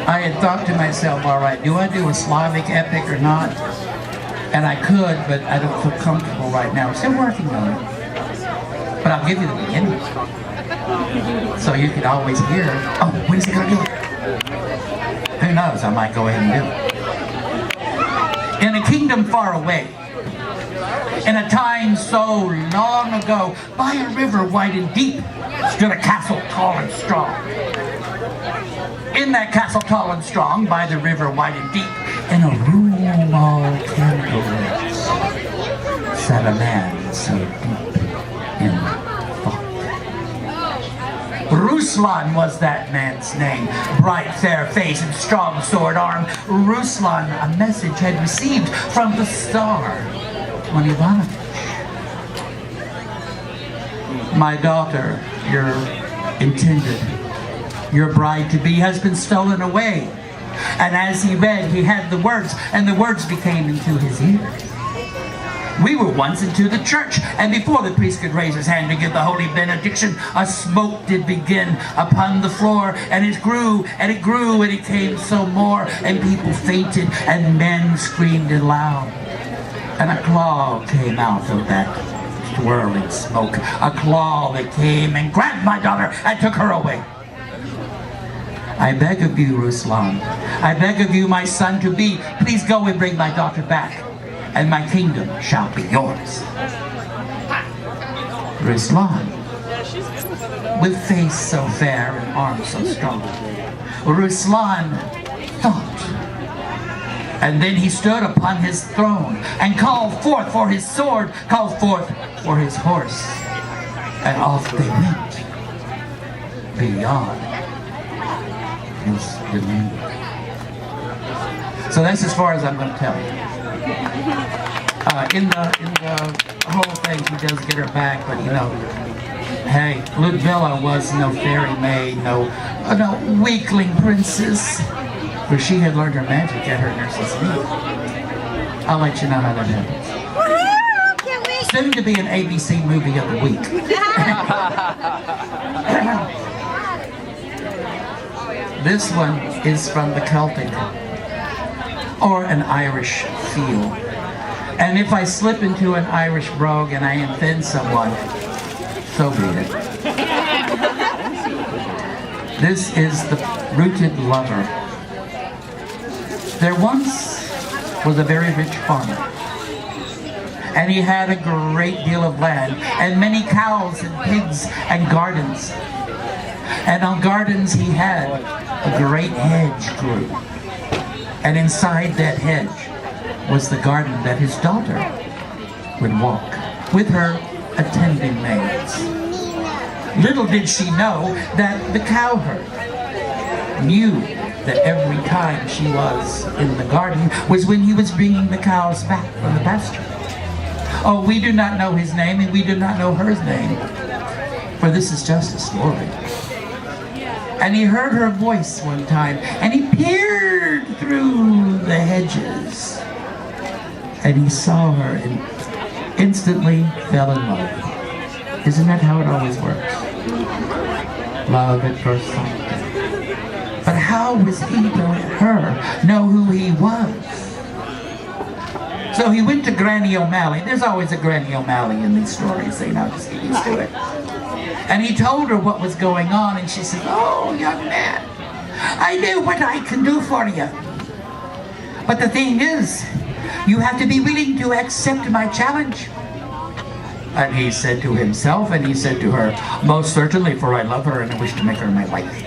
I had thought to myself, all right, do I do a Slavic epic or not? And I could, but I don't feel comfortable right now. I'm still working on it. But I'll give you the beginning. So you can always hear, oh, when is he going to do it? Who knows, I might go ahead and do it. In a kingdom far away, in a time so long ago, by a river wide and deep, stood a castle tall and strong. In that castle tall and strong, by the river wide and deep, in a room all candlelit, sat a man so deep in thought. Ruslan was that man's name, bright fair face and strong sword arm. Ruslan a message had received from the star, when Ivanovich. My daughter, your intended, your bride-to-be has been stolen away. And as he read, he had the words, and the words became into his ears. We were once into the church, and before the priest could raise his hand to give the holy benediction, a smoke did begin upon the floor, and it grew, and it grew, and it came so more, and people fainted, and men screamed aloud. And a claw came out of that swirling smoke, a claw that came and grabbed my daughter and took her away. I beg of you, Ruslan, I beg of you, my son-to-be, please go and bring my daughter back, and my kingdom shall be yours. Ruslan, with face so fair and arms so strong, Ruslan thought. And then he stood upon his throne and called forth for his sword, called forth for his horse. And off they went beyond his domain. So that's as far as I'm going to tell you. In the whole thing, he does get her back, but you know, hey, Ludmilla was no fairy maid, no weakling princess. Where she had learned her magic at her nurse's knee. I'll let you know how that happens. Can't wait. Soon to be an ABC movie of the week. This one is from the Celtic or an Irish feel. And if I slip into an Irish brogue and I offend someone, so be it. This is the Rooted Lover. There once was a very rich farmer, and he had a great deal of land, and many cows and pigs and gardens. And on gardens he had a great hedge grew, and inside that hedge was the garden that his daughter would walk, with her attending maids. Little did she know that the cowherd knew that every time she was in the garden was when he was bringing the cows back from the pasture. Oh, we do not know his name, and we do not know her name, for this is just a story. And he heard her voice one time, and he peered through the hedges, and he saw her and instantly fell in love. Isn't that how it always works? Love at first sight. But how was he to let her know who he was? So he went to Granny O'Malley. There's always a Granny O'Malley in these stories, so you know, just get used to it. And he told her what was going on, and she said, oh, young man, I know what I can do for you. But the thing is, you have to be willing to accept my challenge. And he said to himself, and he said to her, most certainly, for I love her and I wish to make her my wife.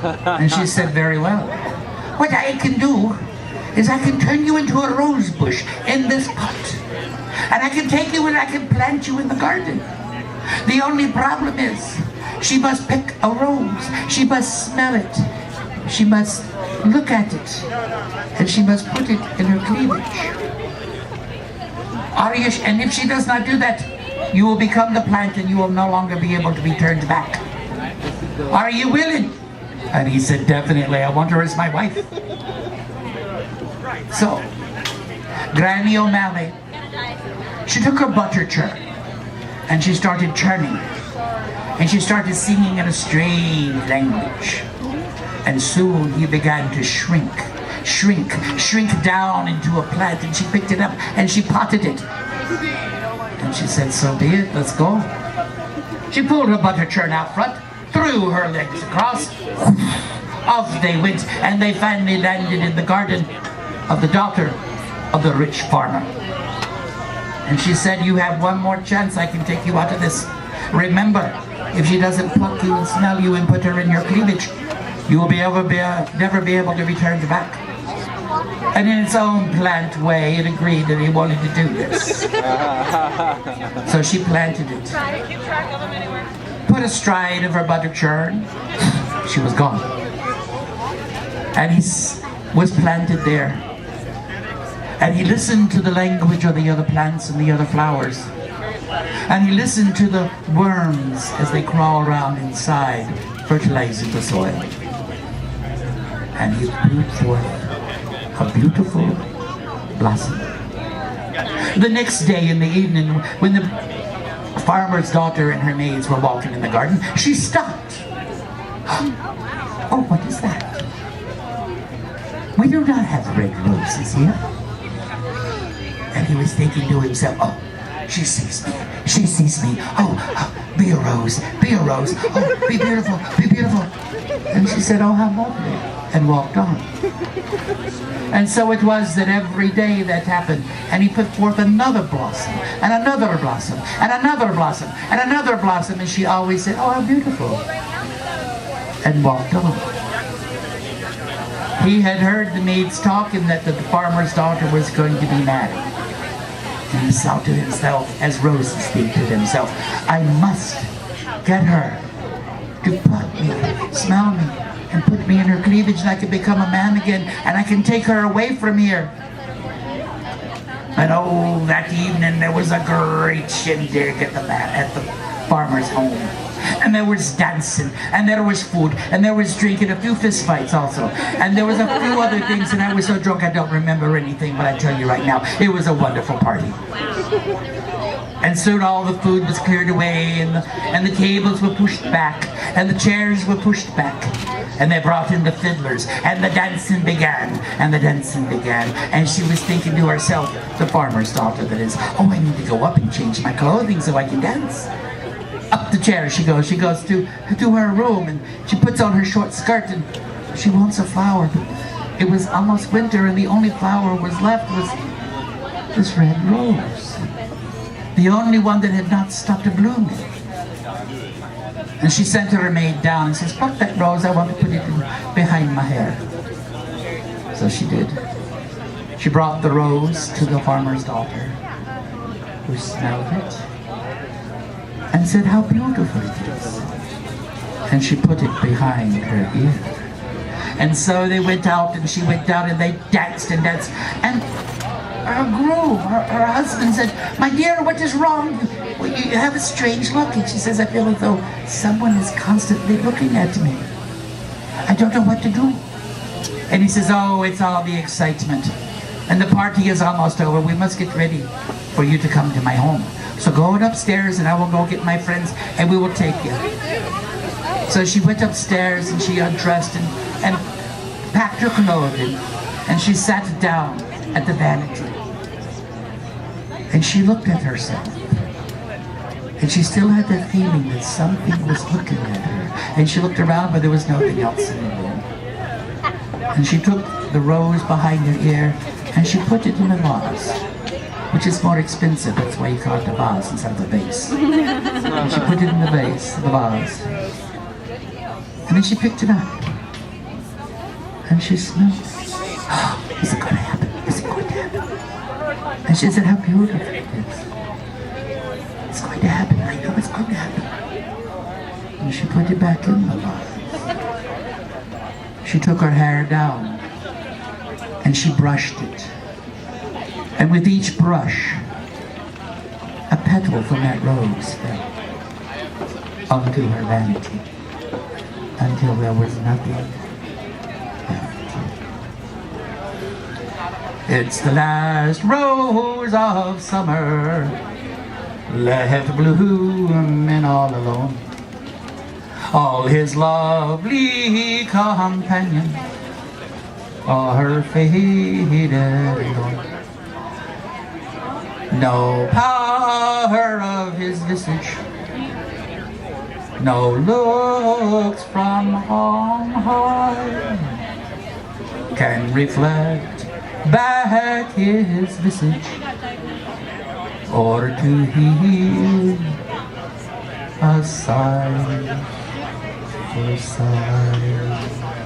And she said, very well. What I can do is I can turn you into a rose bush in this pot. And I can take you and I can plant you in the garden. The only problem is, she must pick a rose. She must smell it. She must look at it. And she must put it in her cleavage. And if she does not do that, you will become the plant and you will no longer be able to be turned back. Are you willing? And he said, definitely, I want her as my wife. So, Granny O'Malley, she took her butter churn and she started churning. And she started singing in a strange language. And soon he began to shrink down into a plant, and she picked it up and she potted it. And she said, so be it, let's go. She pulled her butter churn out front, threw her legs across, off they went, and they finally landed in the garden of the daughter of the rich farmer. And she said, you have one more chance, I can take you out of this. Remember, if she doesn't pluck you and smell you and put her in your cleavage, you will never be able to return back. And in its own plant way, it agreed that he wanted to do this. So she planted it. Put astride of her butter churn. She was gone. And he was planted there. And he listened to the language of the other plants and the other flowers. And he listened to the worms as they crawl around inside, fertilizing the soil. And he put forth a beautiful blossom. The next day in the evening, when the farmer's daughter and her maids were walking in the garden, she stopped. Oh, what is that? We do not have red roses here. And he was thinking to himself, oh, she sees me. She sees me. Oh, be a rose. Be a rose. Oh, be beautiful. Be beautiful. And she said, oh, how lovely. And walked on. And so it was that every day that happened, and he put forth another blossom, and another blossom, and another blossom, and another blossom, and she always said, oh, how beautiful. And walked on. He had heard the maids talking that the farmer's daughter was going to be married. And he thought to himself, as roses think to themselves, I must get her to put me, smell me, and put me in her cleavage, and I can become a man again, and I can take her away from here. And oh, that evening there was a great shindig at the farmer's home. And there was dancing, and there was food, and there was drinking, a few fist fights also. And there was a few other things, and I was so drunk I don't remember anything, but I tell you right now, it was a wonderful party. And soon all the food was cleared away, and the tables were pushed back, and the chairs were pushed back. And they brought in the fiddlers, and the dancing began, and the dancing began. And she was thinking to herself, the farmer's daughter that is, oh, I need to go up and change my clothing so I can dance. Up the chair she goes to her room, and she puts on her short skirt, and she wants a flower. But it was almost winter, and the only flower was left was this red rose. The only one that had not stopped blooming. And she sent her maid down and says, pluck that rose, I want to put it behind my hair. So she did. She brought the rose to the farmer's daughter, who smelled it and said, how beautiful it is. And she put it behind her ear. And so they went out, and she went down, and they danced and danced. And her groom, her husband said, my dear, what is wrong? You have a strange look. And she says, I feel as though someone is constantly looking at me. I don't know what to do. And he says, oh, it's all the excitement. And the party is almost over. We must get ready for you to come to my home. So go on upstairs, and I will go get my friends, and we will take you. So she went upstairs, and she undressed and packed her clothing, and she sat down at the vanity. And she looked at herself. And she still had that feeling that something was looking at her. And she looked around, but there was nothing else in the room. And she took the rose behind her ear, and she put it in a vase, which is more expensive. That's why you call it a vase instead of a vase. And she put it in the vase, the vase. And then she picked it up. And she smelled it. Oh, is it going to happen? Is it going to happen? And she said, how beautiful it is. It's going to happen. I know it's going to happen. And she put it back in the vase. She took her hair down, and she brushed it. And with each brush, a petal from that rose fell onto her vanity until there was nothing left. It's the last rose of summer, left blooming all alone. All his lovely companions are faded gone. No power of his visage, no looks from on high can reflect back his visage or to heal a sigh for sigh.